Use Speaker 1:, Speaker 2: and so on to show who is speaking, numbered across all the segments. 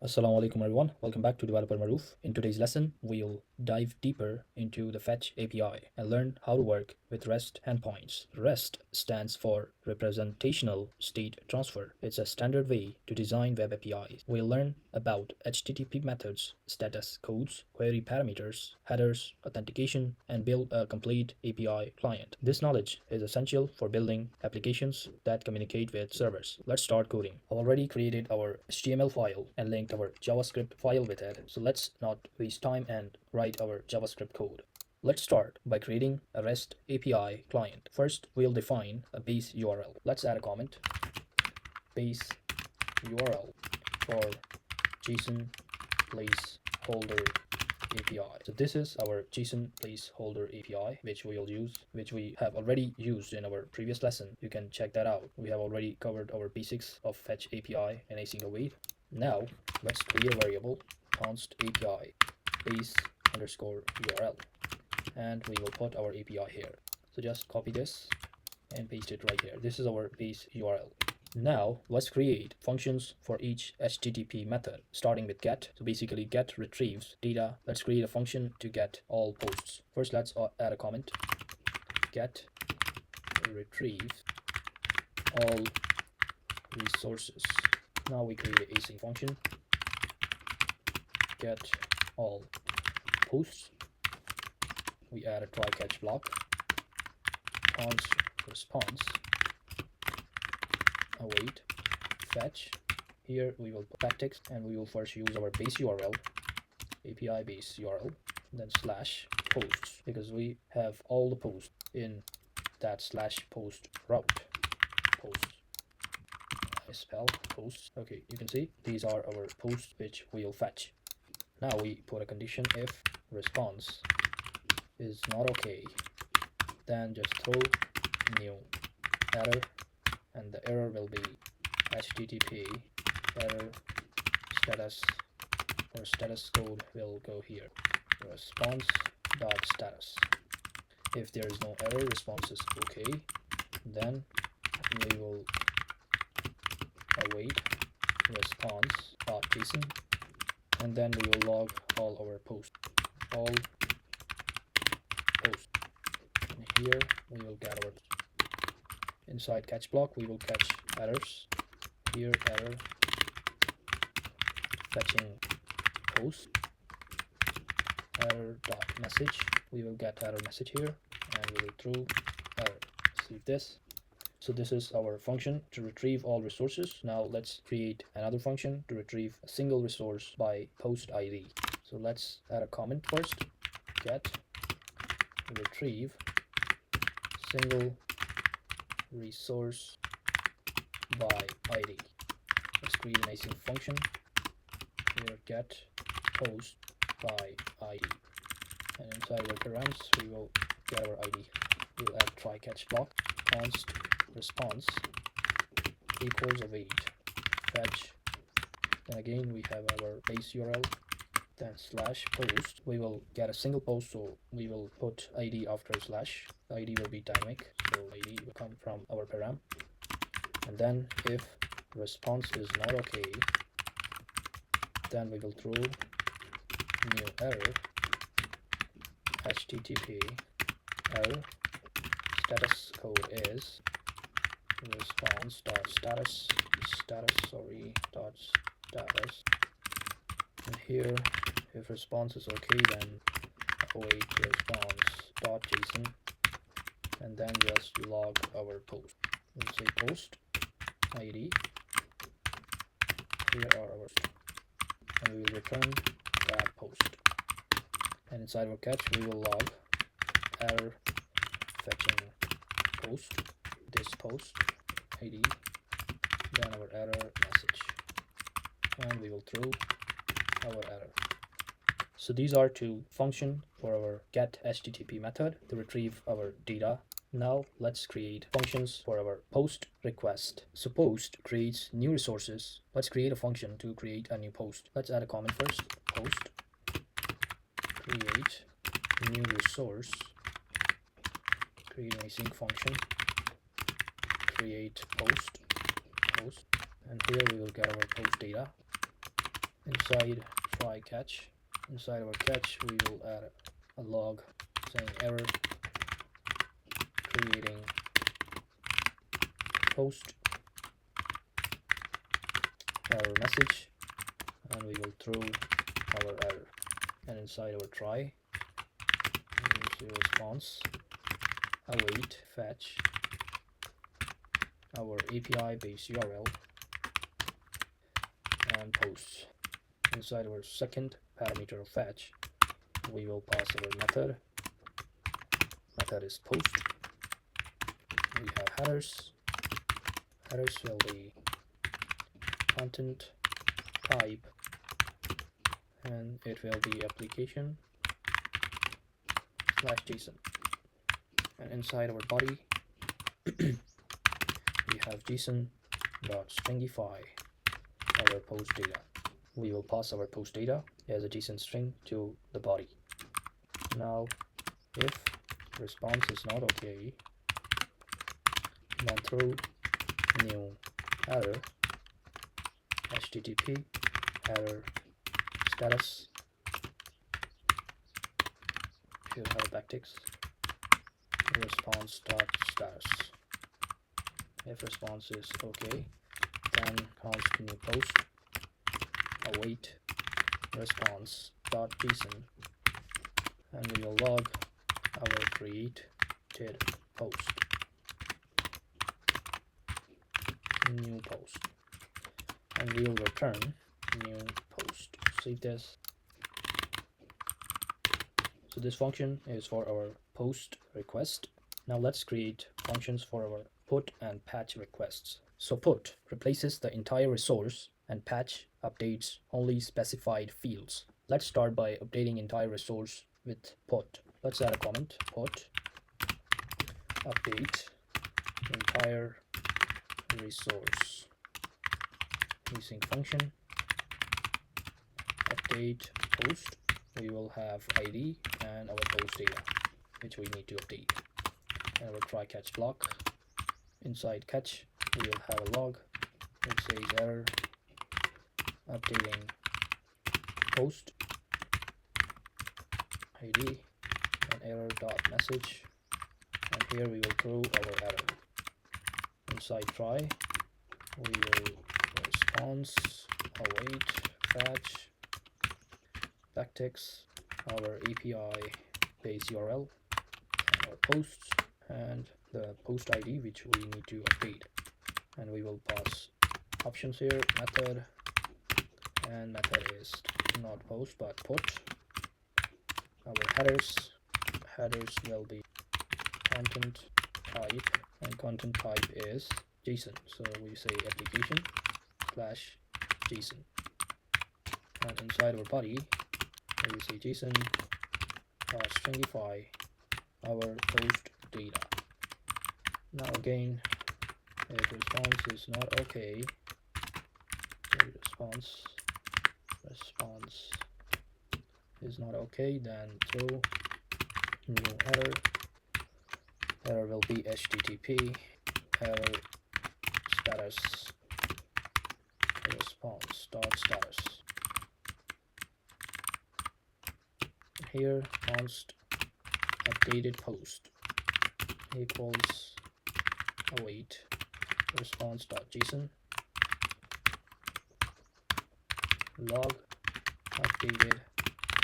Speaker 1: Assalamu alaikum everyone, welcome back to Developer Maroof. In today's lesson, we'll dive deeper into the Fetch API and learn how to work with REST endpoints. REST stands for Representational State Transfer. It's a standard way to design web APIs. We'll learn about HTTP methods, status codes, query parameters, headers, authentication, and build a complete API client. This knowledge is essential for building applications that communicate with servers. Let's start coding. I've already created our HTML file and linked our JavaScript file with it. So let's not waste time and write our JavaScript code. Let's start by creating a REST API client. First, we'll define a base URL. Let's add a comment. Base URL for JSON placeholder API. So this is our JSON placeholder API, which we have already used in our previous lesson. You can check that out. We have already covered our basics of Fetch API and async await. Now let's create a variable const API base underscore URL, and we will put our API here. So just copy this and paste it right here. This is our base URL. Now let's create functions for each HTTP method, starting with get. So basically get retrieves data. Let's create a function to get all posts. First, let's add a comment. Get retrieves all resources. Now we create an async function. Get all posts. We add a try catch block. Const response await fetch. Here we will put backticks, and we will first use our base URL, API base URL, then slash posts, because we have all the posts in that slash post route. Posts. I spell posts. Okay, you can see these are our posts which we'll fetch. Now we put a condition: if response is not okay, then just throw new error, and the error will be HTTP error status, or status code will go here, response.status. If there is no error, response is okay, then we will await response.json, and then we will log all our posts. All posts. And here we will get our inside catch block. We will catch errors. Here error fetching post error dot message. We will get error message here, and we will throw error. Save this. So this is our function to retrieve all resources. Now let's create another function to retrieve a single resource by post ID. So let's add a comment first. Get retrieve single resource by ID. Let's create an async function. Here get post by ID, and inside our params we will get our ID. We'll add try catch block. Const response equals await fetch. Then again we have our base URL, then slash post. We will get a single post, so we will put ID after slash. The ID will be dynamic, so ID will come from our param. And then if response is not okay, then we will throw new error, HTTP error status code is response.status status. And here if response is okay, then await response.json, and then just log our post. We'll say post ID. Here are our, and we will return that post. And inside our catch we will log error fetching post, this post ID, then our error message, and we will throw our error. So these are two functions for our get HTTP method to retrieve our data. Now let's create functions for our post request. So post creates new resources. Let's create a function to create a new post. Let's add a comment first. Post create new resource. Create an async function. Create post, and here we will get our post data. inside try catch. Inside our catch, we will add a log saying error, creating post, error message, and we will throw our error. And inside our try, we will see response, await, fetch, our API base URL, and post. Inside our second parameter of fetch, we will pass our method. Method is post. We have headers. Headers will be content type, and it will be application /JSON. And inside our body, we have JSON.stringify our post data. We will pass our post data as a JSON string to the body. Now, if response is not okay, then throw new error, http error status. Here have backticks, response.status. If response is okay, then const new post, await response.json, and we will log our created post, new post, and we will return new post. Save this. So this function is for our post request. Now let's create functions for our put and patch requests. So put replaces the entire resource and patch updates only specified fields. Let's start by updating entire resource with put. Let's add a comment, put update entire resource using function update post. We will have ID and our post data, which we need to update. And our try catch block. Inside catch, we will have a log which says error updating post ID and error dot message, and here we will throw our error. Inside try, we will response await fetch backticks our API base URL, our posts, and the post ID which we need to update. And we will pass options here, method, and method is not post but put. Our headers will be content type, and content type is JSON, so we say application /JSON. And inside our body, we will say JSON stringify our post data. Now again, if response is not okay, response is not okay, then throw new error. Error will be http error status response.status. Here const updated post equals await response.json log updated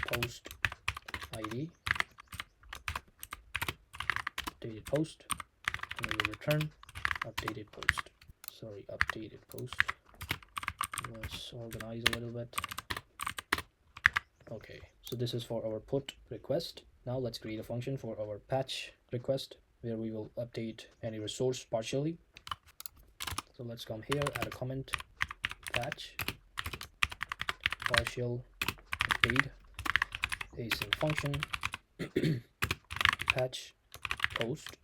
Speaker 1: post ID updated post, and we will return updated post. Updated post. Let's organize a little bit. Okay, so this is for our put request. Now let's create a function for our patch request where we will update any resource partially. So let's come here, add a comment, patch partial update async function patch post,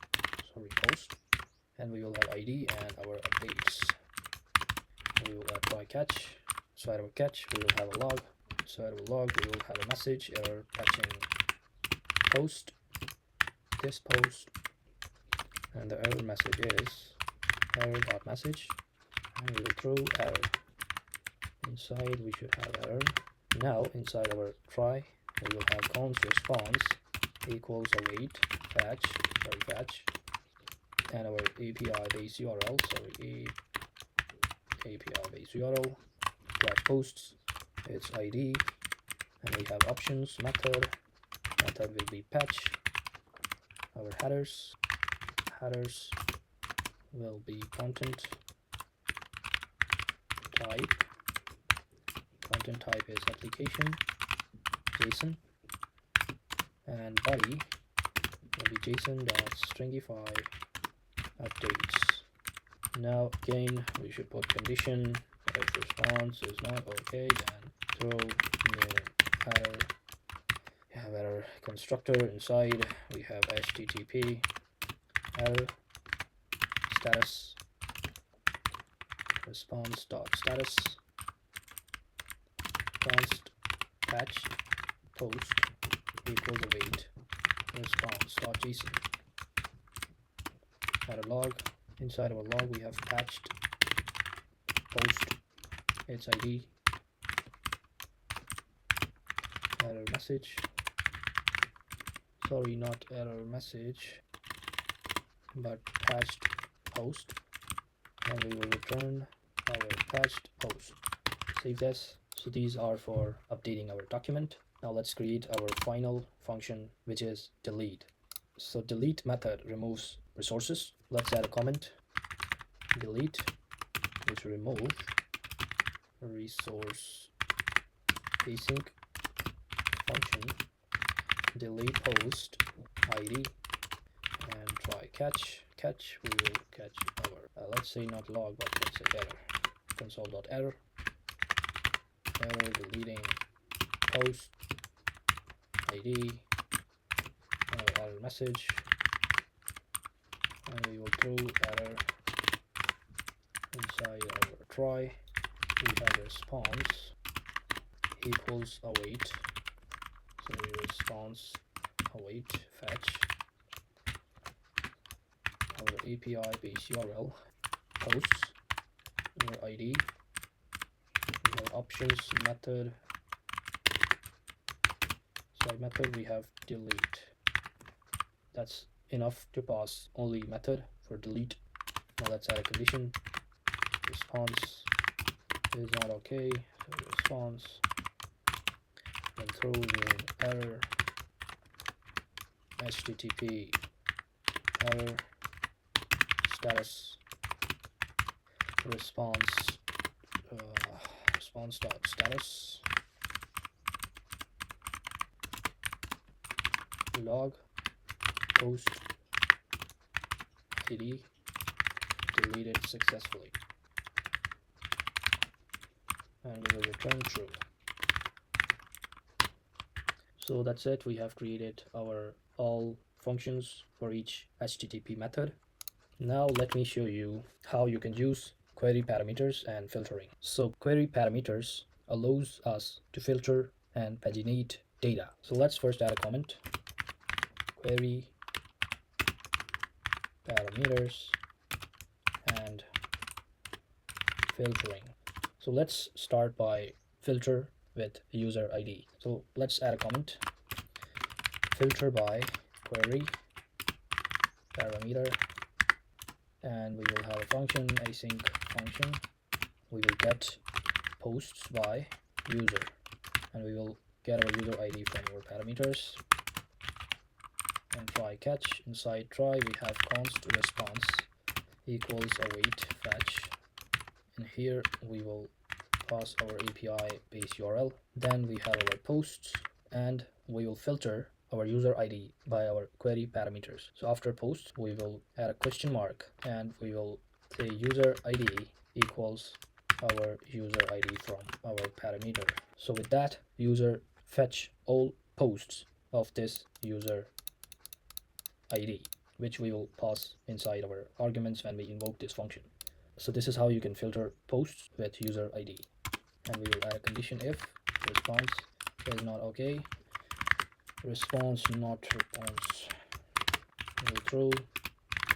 Speaker 1: and we will have ID and our updates. We will add try catch. Inside our catch, we will have a log. Inside our log, we will have a message error patching post, this post, and the error message is error.message, and we will throw error. Inside we should have error. Now inside our try we will have const response equals await fetch and our API base URL, API base URL slash posts, its ID, and we have options method will be patch. Our headers will be content type is application JSON, and body will be JSON.stringify updates. Now again we should put condition if response is not okay, then throw new error. We have error constructor. Inside we have http error status response.status const patch post equals await response.json. Add a log. Inside our log we have patched post, its ID, error message, sorry, not error message but patched post, and we will return our patched post. Save this. So these are for updating our document. Now let's create our final function, which is delete. So delete method removes resources. Let's add a comment, delete, which remove resource async function delete post ID, and try catch. We will catch our let's say not log but let's say error, console.error, error deleting post ID, our error message, and we will throw error. Inside our try we have response equals await, so response await fetch our API base URL posts, our ID, our options method, side method we have delete. That's enough to pass only method for delete. Now let's add a condition, response is not okay, so response, and throw new error http error status response response.status log post ID deleted successfully, and we will return true. So that's it. We have created our all functions for each HTTP method. Now let me show you how you can use query parameters and filtering. So query parameters allows us to filter and paginate data. So let's first add a comment, query parameters and filtering. So let's start by filter with user ID. So let's add a comment, filter by query parameter, and we will have a function, async function. We will get posts by user, and we will get our user ID from our parameters, and try catch. Inside try we have const response equals await fetch, and here we will pass our API base URL. Then we have our posts, and we will filter our user ID by our query parameters. So after posts we will add a question mark, and we will say user ID equals our user ID from our parameter. So with that, user fetch all posts of this user ID, which we will pass inside our arguments when we invoke this function. So this is how you can filter posts with user ID. And we will add a condition if response is not okay, response not response, we will throw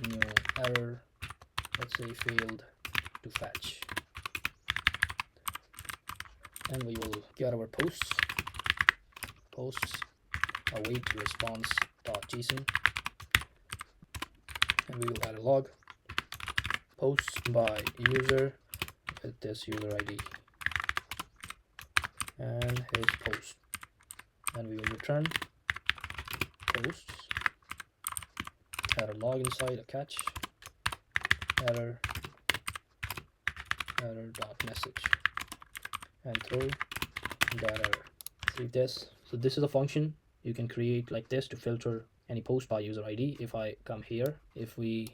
Speaker 1: new error, let's say failed to fetch. and we will get our posts await response.json, and we will add a log posts by user with this user ID and his post, and we will return posts, add a log inside, a catch, error dot message, and throw that error. See this? So this is a function you can create like this to filter any post by user ID. If I come here, if we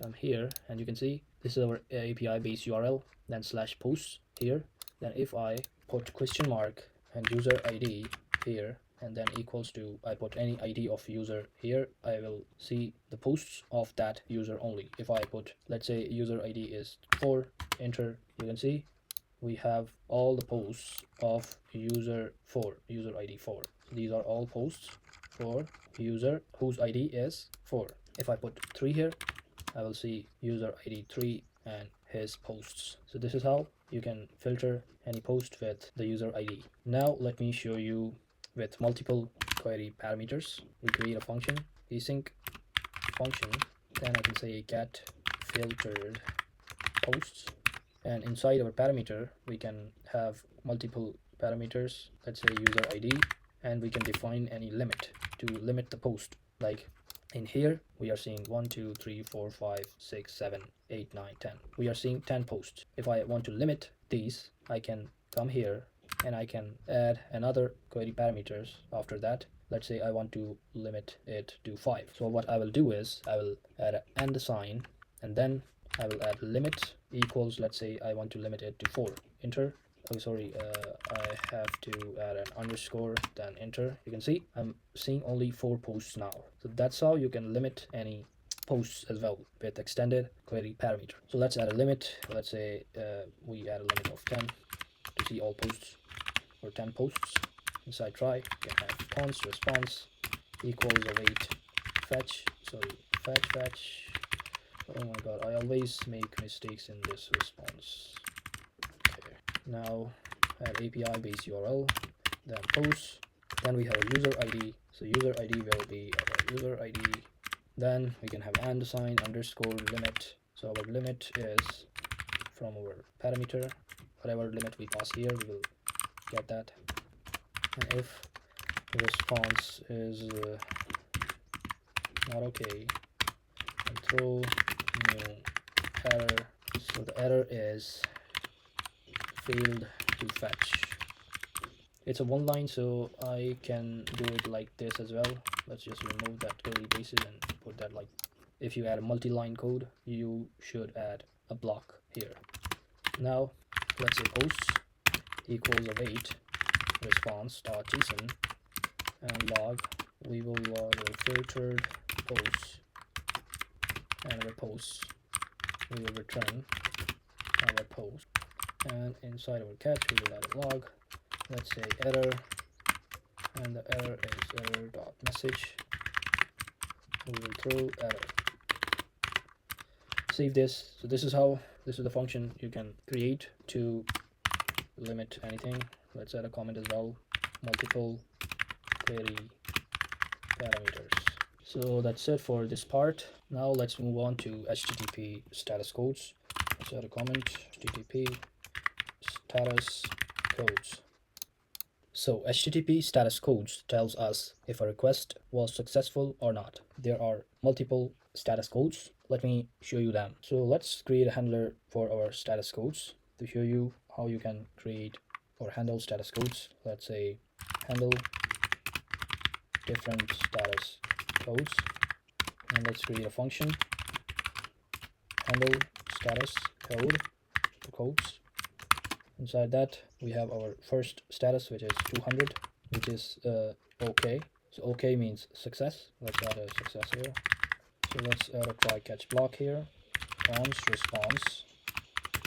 Speaker 1: come here, and you can see this is our API base URL, then slash posts here. Then if I put question mark and user ID here, and then equals to, I put any ID of user here, I will see the posts of that user only. If I put, let's say user ID is 4, enter, you can see we have all the posts of user ID 4. These are all posts for user whose ID is 4. If I put 3 here, I will see user ID 3 and his posts. So this is how you can filter any post with the user ID. Now let me show you with multiple query parameters. We create a function, async function, then I can say get filtered posts, and inside our parameter we can have multiple parameters, let's say user ID, and we can define any limit to limit the post. Like in here we are seeing 1 2 3 4 5 6 7 8 9 10. We are seeing 10 posts. If I want to limit these, I can come here and I can add another query parameters after that. Let's say I want to limit it to 5. So what I will do is I will add an and sign, and then I will add limit equals, let's say I want to limit it to 4. Enter. Oh, sorry, I have to add an underscore, then enter. You can see I'm seeing only 4 posts now. So that's how you can limit any posts as well with extended query parameter. So let's add a limit. Let's say we add a limit of 10 to see all posts, or 10 posts. Inside try, you can have const response equals await fetch. So fetch. Oh my god, I always make mistakes in this response. Okay. Now add API base URL, then posts, then we have a user ID. So user ID will be our user ID. Then we can have and sign underscore limit. So our limit is from our parameter. Whatever limit we pass here, we will get that. And if the response is not okay, and throw new error. So the error is failed to fetch. It's a one line, so I can do it like this as well. Let's just remove that curly braces and put that like, if you add a multi-line code, you should add a block here. Now let's say posts equals await response.json, and log, we will log our filtered posts, and our posts, we will return our post, and inside our catch we will add a log, let's say error, and the error is error dot message. We will throw error. Save this. So this is the function you can create to limit anything. Let's add a comment as well, multiple query parameters. So that's it for this part. Now let's move on to HTTP status codes. Let's add a comment, HTTP status codes. So HTTP status codes tells us if a request was successful or not. There are multiple status codes. Let me show you them. So let's create a handler for our status codes to show you how you can create or handle status codes. Let's say handle different status codes, and let's create a function handle status codes. Inside that we have our first status, which is 200, which is OK. So OK means success. Let's add a success here. So let's add a try catch block here. Const response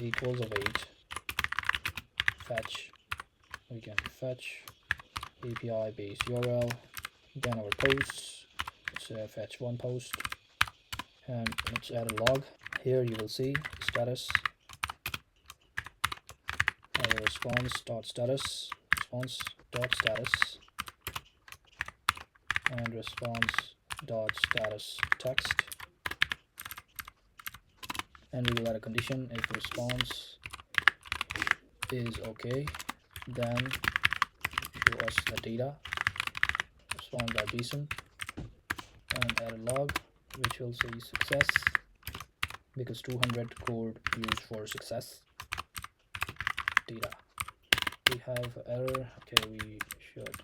Speaker 1: equals await fetch. We can fetch API base URL, then our posts. Let's fetch one post, and let's add a log. Here you will see status, our response.status, response.status, and response.status text, and we will add a condition. If response is okay, then show us the data, response.json, and add a log which will say success, because 200 code used for success data. We have error. Okay, we should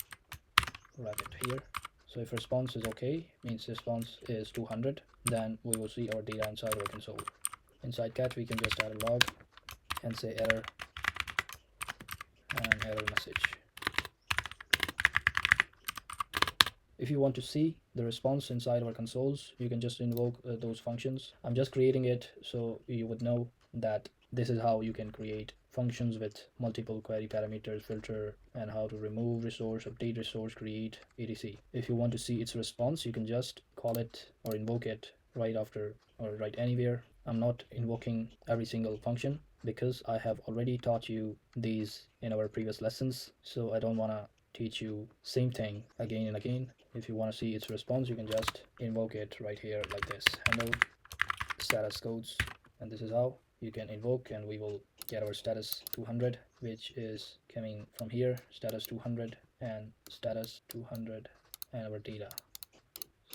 Speaker 1: wrap it here. So if response is okay, means response is 200, then we will see our data inside our console. Inside catch, we can just add a log and say error and error message. If you want to see the response inside our consoles, you can just invoke those functions. I'm just creating it so you would know that this is how you can create functions with multiple query parameters, filter, and how to remove resource, update resource, create, etc. If you want to see its response, you can just call it or invoke it right after or right anywhere. I'm not invoking every single function because I have already taught you these in our previous lessons, so I don't want to teach you same thing again and again. If you want to see its response, you can just invoke it right here like this, handle status codes, and this is how you can invoke, and we will get our status 200, which is coming from here, status 200 and status 200 and our data.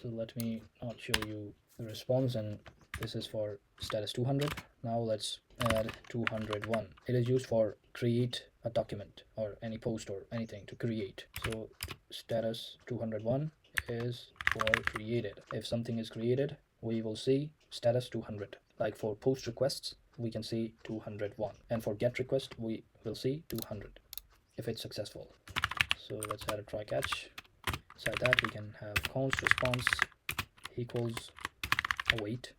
Speaker 1: So let me not show you the response, and this is for status 200. Now let's add 201. It is used for create a document or any post or anything to create. So status 201 is for created. If something is created, we will see status 200. Like for post requests, we can see 201, and for get request, we will see 200 if it's successful. So let's add a try catch. Inside that, we can have const response equals await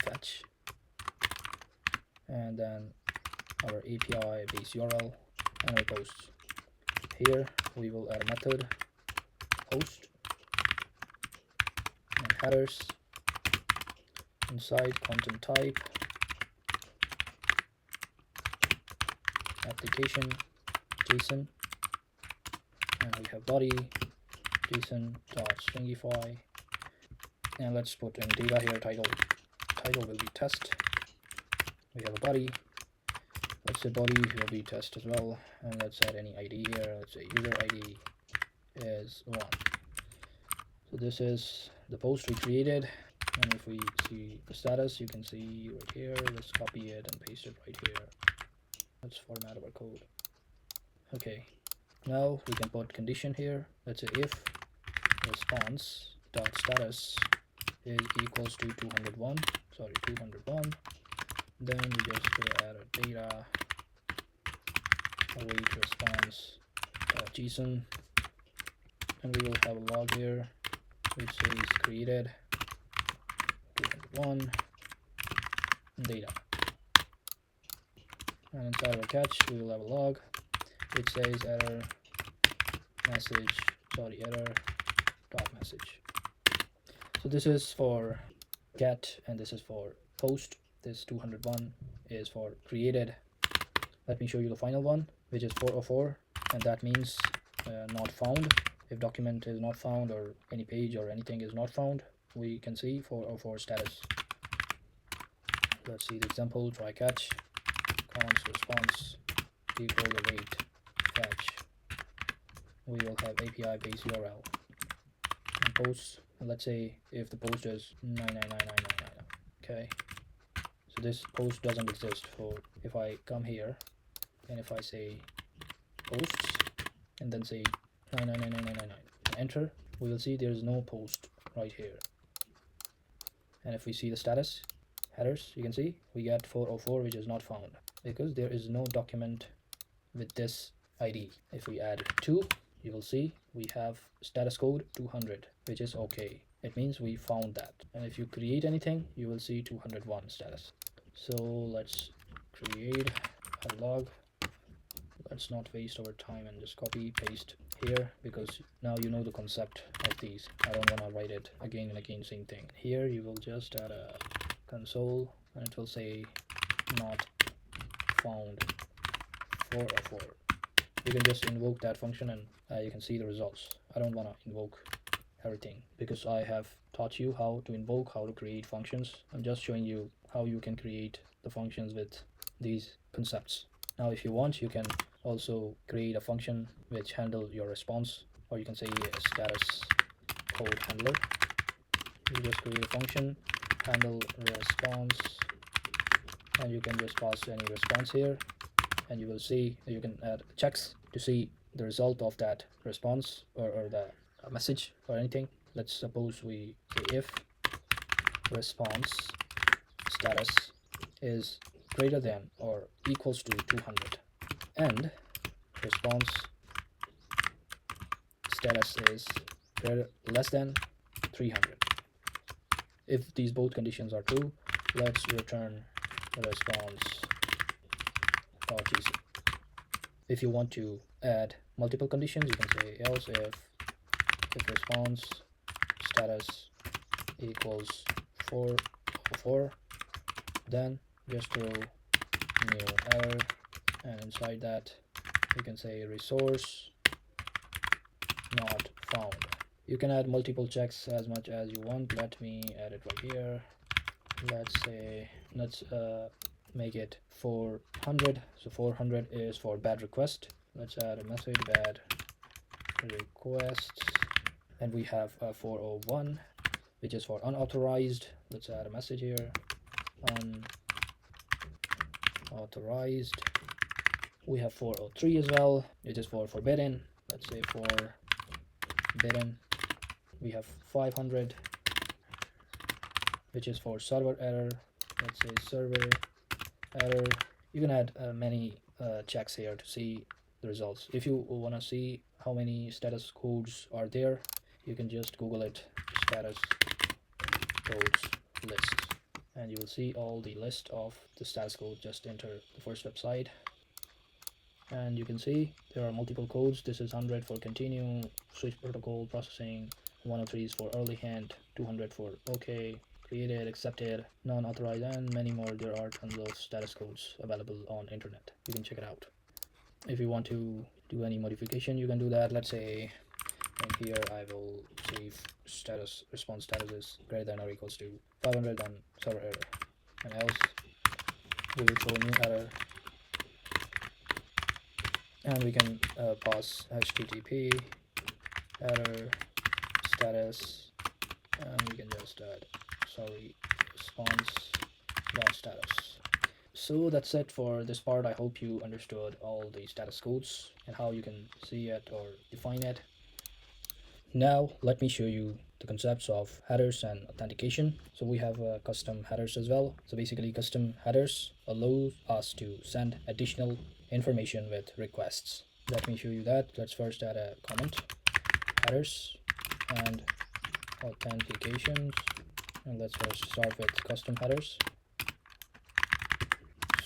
Speaker 1: fetch, and then our API base URL and our posts. Here we will add a method post and headers. Inside content type, application JSON, and we have body JSON.stringify, and let's put in data here. Title will be test. We have a body. Let's say body will be test as well, and let's add any ID here. Let's say user ID is 1. So this is the post we created, and if we see the status, you can see right here. Let's copy it and paste it right here. Let's format our code. Okay, now we can put condition here. Let's say if response.status is equals to 201, then we just add a data await response.json, and we will have a log here which says created 201 data, and inside our catch we will have a log which says error message. So this is for get and this is for post. This 201 is for created. Let me show you the final one, which is 404, and that means not found. If document is not found or any page or anything is not found, we can see 404 status. Let's see the example. Try catch const response equal await fetch. We will have API base URL and posts, and let's say if the post is 9999999. Okay, so this post doesn't exist. So if I come here and if I say posts and then say 9999999 and enter, we will see there is no post right here. And if we see the status headers, you can see we get 404, which is not found because there is no document with this ID. If we add 2, you will see we have status code 200, which is okay. It means we found that. And if you create anything, you will see 201 status. So let's create a log. Let's not waste our time and just copy paste here, because now you know the concept of these. I don't want to write it again and again, same thing. Here you will just add a console and it will say not found 404. You can just invoke that function and you can see the results. I don't want to invoke everything because I have taught you how to invoke, how to create functions. I'm just showing you how you can create the functions with these concepts. Now if you want, you can also create a function which handle your response, or you can say a status code handler. You just create a function, handle response, and you can just pass any response here, and you will see you can add checks to see the result of that response or the message or anything. Let's suppose we say if response status is greater than or equals to 200 and response status is less than 300. If these both conditions are true, let's return the response.json. If you want to add multiple conditions, you can say else if response status equals 404, then just throw new error, and inside that you can say resource not found. You can add multiple checks as much as you want. Let me add it right here. Let's make it 400. So 400 is for bad request. Let's add a message bad requests, and we have 401, which is for unauthorized. Let's add a message here, unauthorized. We have 403 as well, which is for forbidden. Let's say forbidden. We have 500, which is for server error. Let's say server error. You can add many checks here to see the results. If you want to see how many status codes are there, you can just Google it, status codes list, and you will see all the list of the status code. Just enter the first website and you can see there are multiple codes. This is 100 for continue, switch protocol processing, 103 is for early hand, 200 for OK, created, accepted, non-authorized, and many more. There are tons of status codes available on internet. You can check it out. If you want to do any modification, you can do that. Let's say in here I will save status response status is greater than or equals to 500 on server error, and else we will throw new error, and we can pass http error status, and we can just add response.status. So that's it for this part. I hope you understood all the status codes and how you can see it or define it. Now let me show you the concepts of headers and authentication. So we have custom headers as well. So basically custom headers allow us to send additional information with requests. Let me show you that. Let's first add a comment, headers and authentications, and let's first start with custom headers.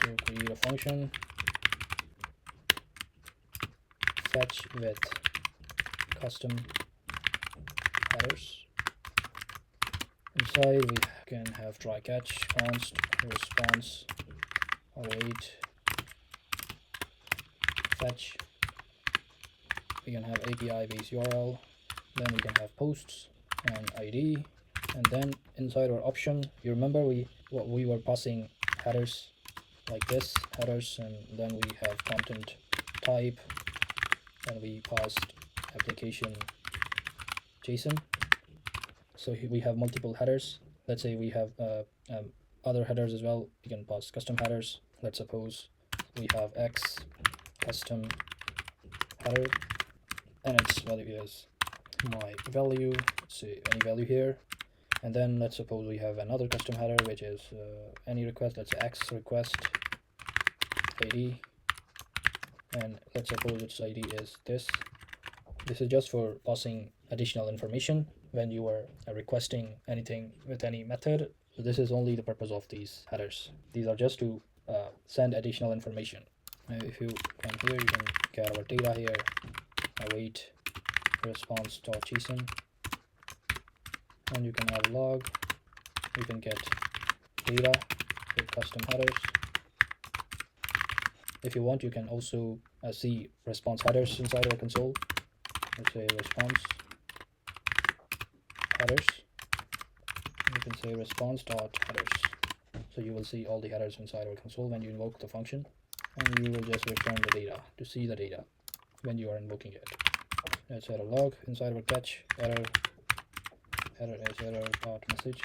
Speaker 1: So create a function fetch with custom headers. Inside we can have try catch const response await fetch. We can have API base URL, then we can have posts and ID, and then inside our option, you remember we were passing headers like this, headers, and then we have content type, and we passed application JSON. So here we have multiple headers. Let's say we have other headers as well. We can pass custom headers. Let's suppose we have X custom header, and its value is my value. Let's see any value here, and then let's suppose we have another custom header which is any request. Let's say X request ID, and let's suppose its ID is this. This is just for passing additional information when you are requesting anything with any method. So this is only the purpose of these headers. These are just to send additional information. If you come here, you can get our data here, await response.json, and you can have log. You can get data with custom headers. If you want, you can also see response headers inside our console. Let's say response headers. You can say response.headers. So you will see all the headers inside our console when you invoke the function, and you will just return the data to see the data when you are invoking it. Let's add a log inside our catch. Error is error.message.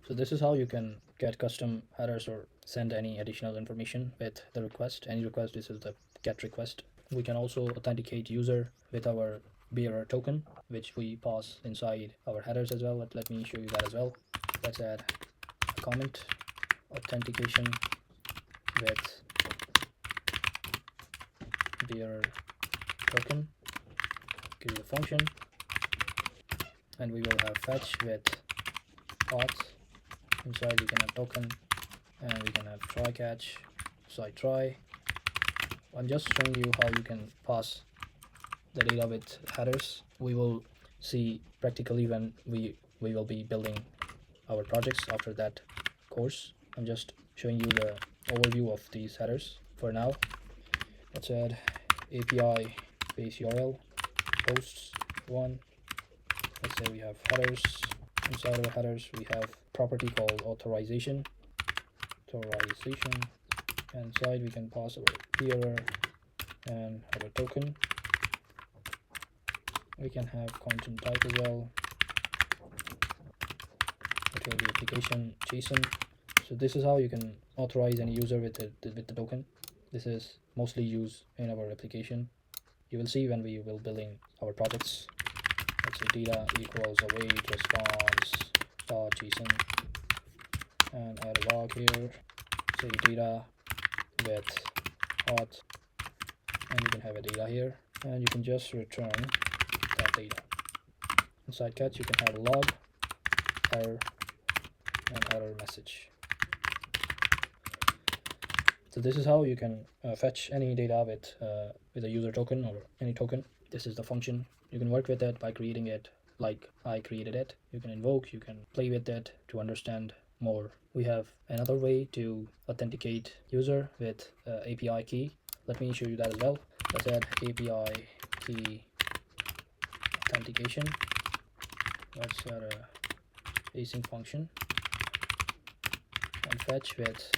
Speaker 1: So this is how you can get custom headers or send any additional information with the request. Any request, this is the get request. We can also authenticate user with our bearer token, which we pass inside our headers as well. Let me show you that as well. Let's add a comment, authentication with bearer token, create a function, and we will have fetch with auth. Inside we can have token, and we can have try catch, site try. I'm just showing you how you can pass the data with headers. We will see practically when we will be building our projects after that course. I'm just showing you the overview of these headers for now. Let's add API base URL posts 1. Let's say we have headers. Inside our headers we have property called authorization. And inside we can pass our bearer and our token. We can have content type as well. It will be application JSON. So this is how you can authorize any user with the token. This is mostly used in our application. You will see when we will building our projects. Let's say data equals await response .json, and add a log here. Say data with auth, and you can have a data here, and you can just return that data. Inside catch you can have a log, error, and error message. So this is how you can fetch any data with a user token or any token. This is the function. You can work with it by creating it like I created it. You can invoke, you can play with it to understand more. We have another way to authenticate user with API key. Let me show you that as well. Let's add API key authentication. Let's add a async function and fetch with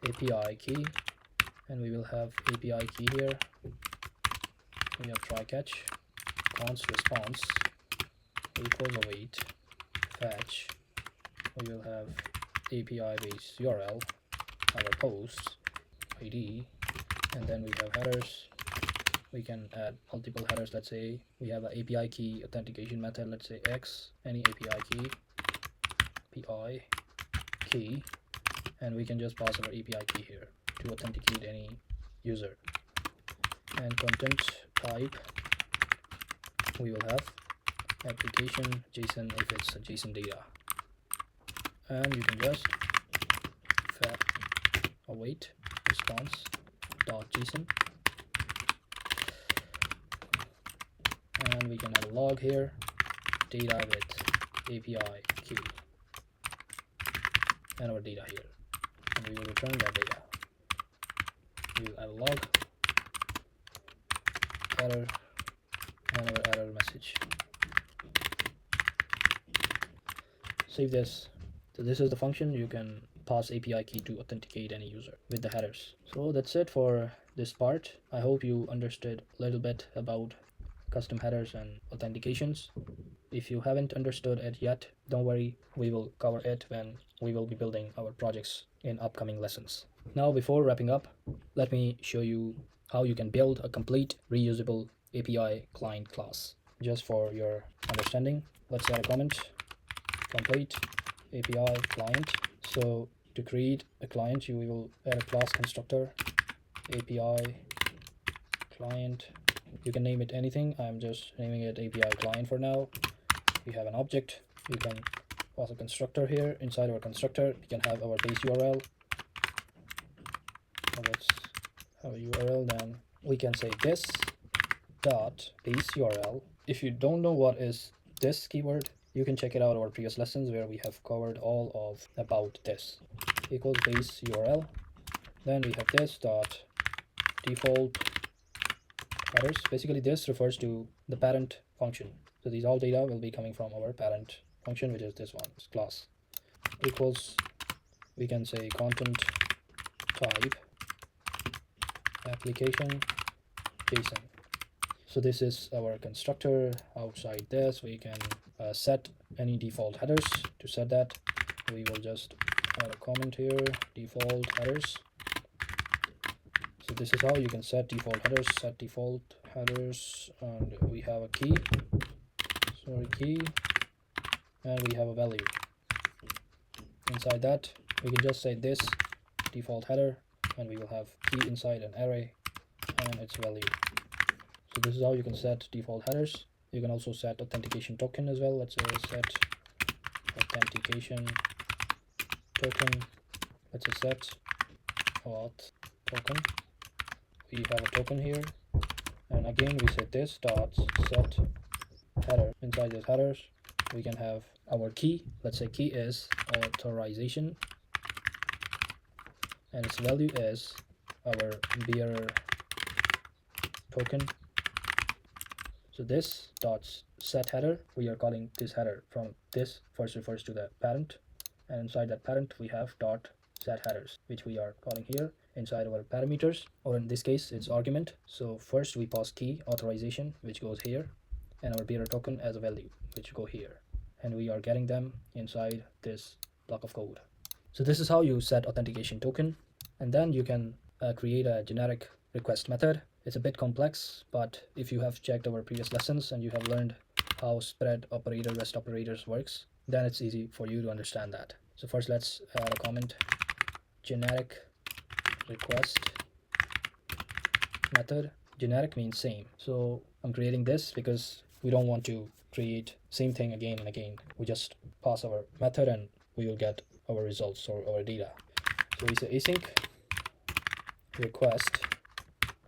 Speaker 1: API key, and we will have API key here. We have try catch, const response equals await fetch. We will have API base URL, our post ID, and then we have headers. We can add multiple headers. Let's say we have an API key authentication method. Let's say X, any API key, PI key, and we can just pass our API key here to authenticate any user. And content type, we will have application JSON if it's a JSON data, and you can just await response .json, and we can have a log here, data with API key, and our data here, and we will return that data. We will add a log, error, and our error message. Save this. So this is the function. You can pass API key to authenticate any user with the headers. So that's it for this part. I hope you understood a little bit about custom headers and authentications. If you haven't understood it yet, don't worry, we will cover it when we will be building our projects in upcoming lessons. Now, before wrapping up, let me show you how you can build a complete reusable API client class. Just for your understanding, let's add a comment, complete API client. So to create a client, you will add a class constructor, API client. You can name it anything. I'm just naming it API client for now. We have an object. You can pass a constructor here. Inside our constructor, we can have our base URL. Let's have a URL. Then we can say this dot base URL. If you don't know what is this keyword, you can check it out our previous lessons where we have covered all of about this. equals base URL. Then we have this dot default headers. Basically this refers to the parent function. So these all data will be coming from our parent function, which is this one, this class. Equals, we can say content type application JSON. So this is our constructor. Outside this we can set any default headers. To set that, we will just add a comment here, default headers. So this is how you can set default headers, and we have a key, and we have a value. Inside that we can just say this default header, and we will have key inside an array and its value. So this is how you can set default headers. You can also set authentication token as well. Let's say set authentication token. Let's say set auth token. We have a token here, and again we set this dot set header. Inside these headers we can have our key. Let's say key is authorization, and its value is our bearer token. So this dot set header, we are calling this header from this first refers to the parent, and inside that parent we have dot set headers, which we are calling here inside our parameters, or in this case it's argument. So first we pass key authorization, which goes here, and our bearer token as a value, which go here, and we are getting them inside this block of code. So this is how you set authentication token, and then you can create a generic request method. It's a bit complex, but if you have checked our previous lessons and you have learned how spread operator, rest operators works, then it's easy for you to understand that. So first let's add a comment, generic request method. Generic means same. So I'm creating this because we don't want to create same thing again and again. We just pass our method and we will get our results or our data. So we say async request.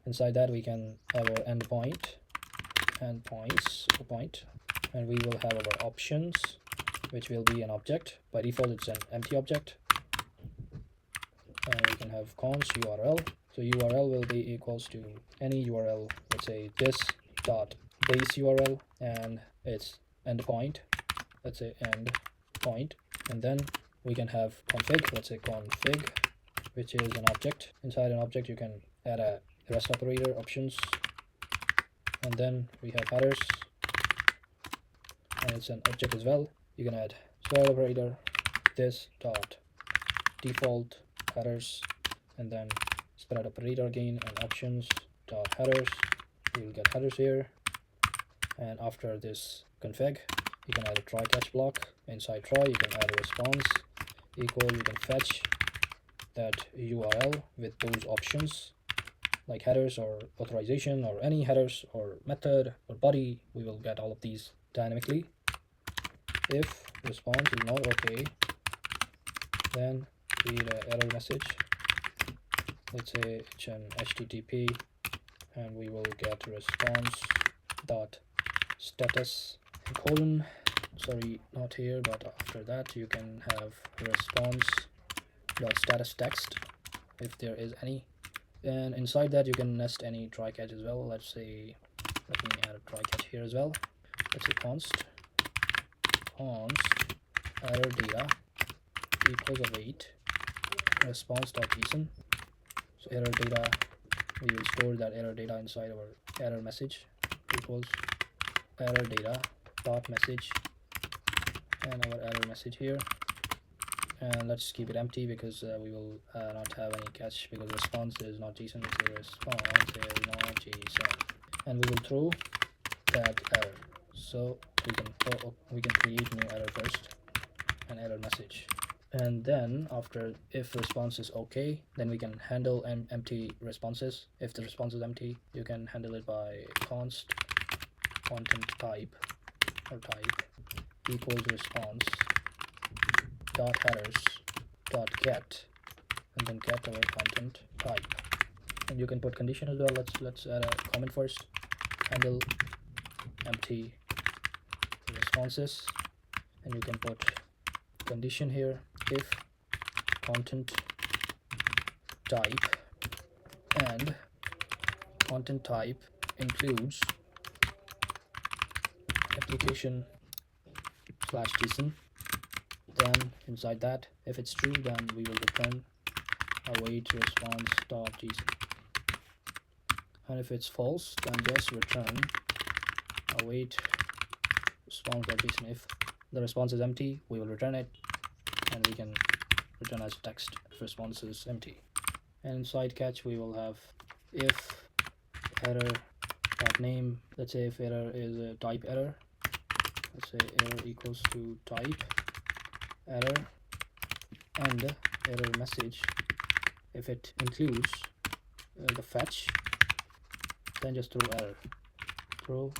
Speaker 1: Inside that we can have our endpoints, and we will have our options, which will be an object. By default it's an empty object, and we can have const URL. So URL will be equals to any URL. Let's say this dot base URL, and it's endpoint. Let's say endpoint, and then we can have config. Let's say config, which is an object. Inside an object you can add a rest operator options, and then we have headers, and it's an object as well. You can add spread operator, this dot default headers, and then spread operator again, and options dot headers. We will get headers here, and after this config you can add a try catch block. Inside try you can add a response equal, you can fetch that URL with those options like headers or authorization or any headers or method or body. We will get all of these dynamically. If response is not okay, then read an error message. Let's say it's an HTTP, and we will get response dot status colon. Sorry, not here, but after that you can have response dot status text if there is any. And inside that you can nest any try catch as well. Let's say, let me add a try catch here as well. Let's say const error data equals await response.json. So error data, we will store that error data inside our error message equals error data dot message, and our error message here. And let's keep it empty because we will not have any catch, because response is not JSON. It's a response is not JSON, and we will throw that error. So we can create new error first, an error message, and then after, if response is okay, then we can handle empty responses. If the response is empty, you can handle it by const content type or type equals response dot headers dot get, and then get our content type. And you can put condition as well. Let's add a comment first, handle empty responses, and you can put condition here. If content type, and content type includes application slash JSON. Then inside that, if it's true, then we will return await response.json. And if it's false, then just return await response.json. If the response is empty, we will return it, and we can return as text if response is empty. And inside catch, we will have if error dot name. Let's say if error is a type error, let's say error equals to type error, and error message, if it includes the fetch, then just throw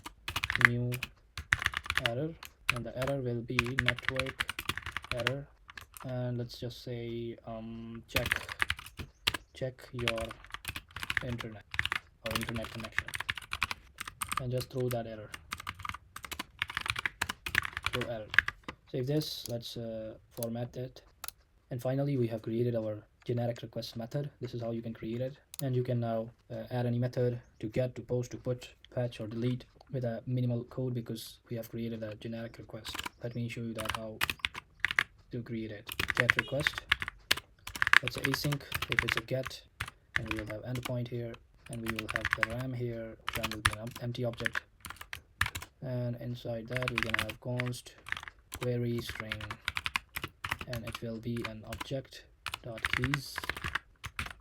Speaker 1: new error, and the error will be network error, and let's just say check your internet connection, and just throw that error. Save this. Let's format it. And finally, we have created our generic request method. This is how you can create it, and you can now add any method to get, to post, to put, patch, or delete with a minimal code, because we have created a generic request. Let me show you that how to create it. Get request. Let's say async if it's a get, and we will have endpoint here, and we will have param here. Param will be an empty object, and inside that we can have const query string, and it will be an object dot keys.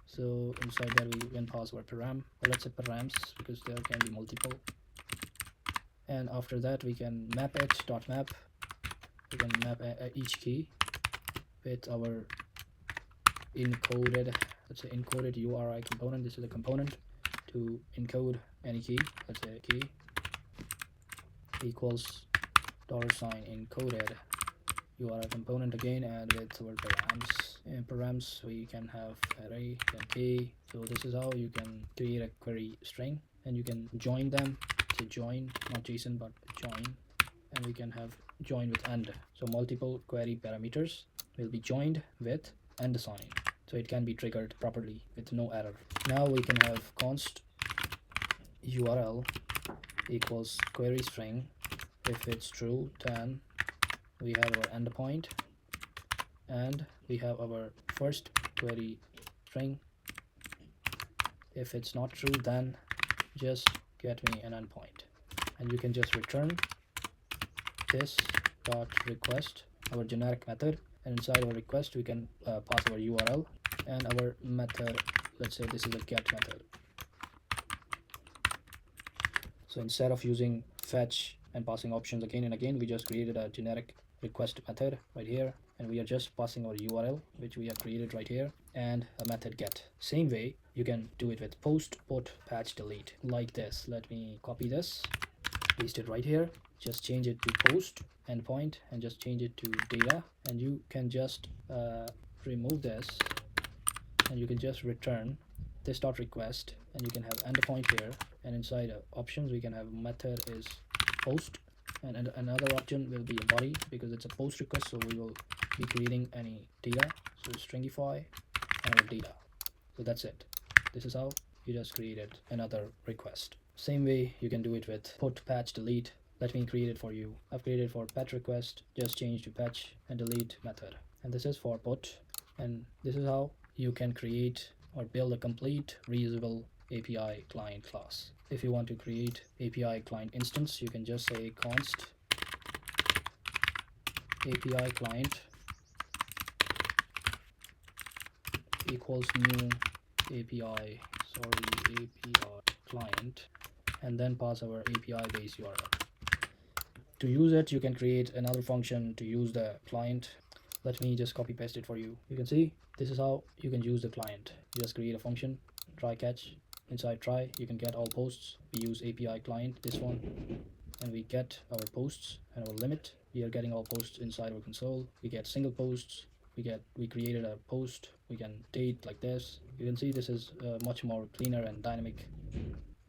Speaker 1: So inside that we can pass our param, or let's say params, because there can be multiple. And after that we can map it dot map. We can map each key with our encoded, let's say encoded URI component. This is a component to encode any key. Let's say key equals $encoded URI component again, and with our params. And params we can have array, then key. So this is how you can create a query string, and you can join them. Say join, not JSON but join, and we can have join with end. So multiple query parameters will be joined with end sign, so it can be triggered properly with no error. Now we can have const URL equals query string. If it's true, then we have our endpoint, and we have our first query string. If it's not true, then just get me an endpoint, and you can just return this dot request, our generic method, and inside our request we can pass our URL and our method. Let's say this is a get method. So instead of using fetch and passing options again and again, we just created a generic request method right here, and we are just passing our URL, which we have created right here, and a method get. Same way you can do it with post, put, patch, delete, like this. Let me copy this, paste it right here, just change it to post endpoint, and just change it to data, and you can just remove this, and you can just return this dot request, and you can have endpoint here, and inside options we can have method is post, and another option will be a body, because it's a post request, so we will be creating any data, so stringify and our data. So that's it. This is how you just created another request. Same way you can do it with put, patch, delete. Let me create it for you. I've created for patch request, just change to patch and delete method, and this is for put. And this is how you can create or build a complete reusable API client class. If you want to create API client instance, you can just say const API client equals new API client, and then pass our API base URL. To use it, you can create another function to use the client. Let me just copy paste it for you. You can see this is how you can use the client. You just create a function, try catch. Inside try, you can get all posts. We use API client, this one, and we get our posts and our limit. We are getting all posts inside our console. We get single posts. We created a post. We can date like this. You can see this is much more cleaner and dynamic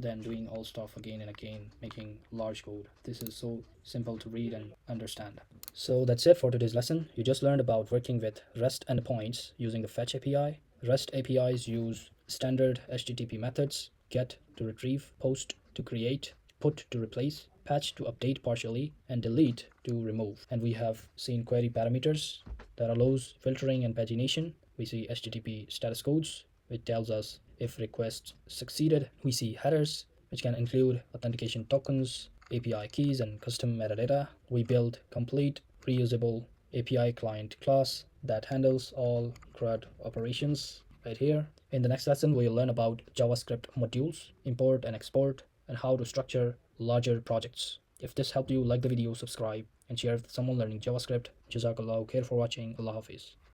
Speaker 1: than doing all stuff again and again, making large code. This is so simple to read and understand. So that's it for today's lesson. You just learned about working with REST endpoints using the fetch API. REST APIs use standard HTTP methods: get to retrieve, post to create, put to replace, patch to update partially, and delete to remove. And we have seen query parameters that allows filtering and pagination. We see HTTP status codes, which tells us if requests succeeded. We see headers, which can include authentication tokens, API keys, and custom metadata. We build complete reusable API client class that handles all CRUD operations right here. In the next lesson, we'll learn about JavaScript modules, import and export, and how to structure larger projects. If this helped you, like the video, subscribe, and share with someone learning JavaScript. Jazakallah khair for watching. Allah Hafiz.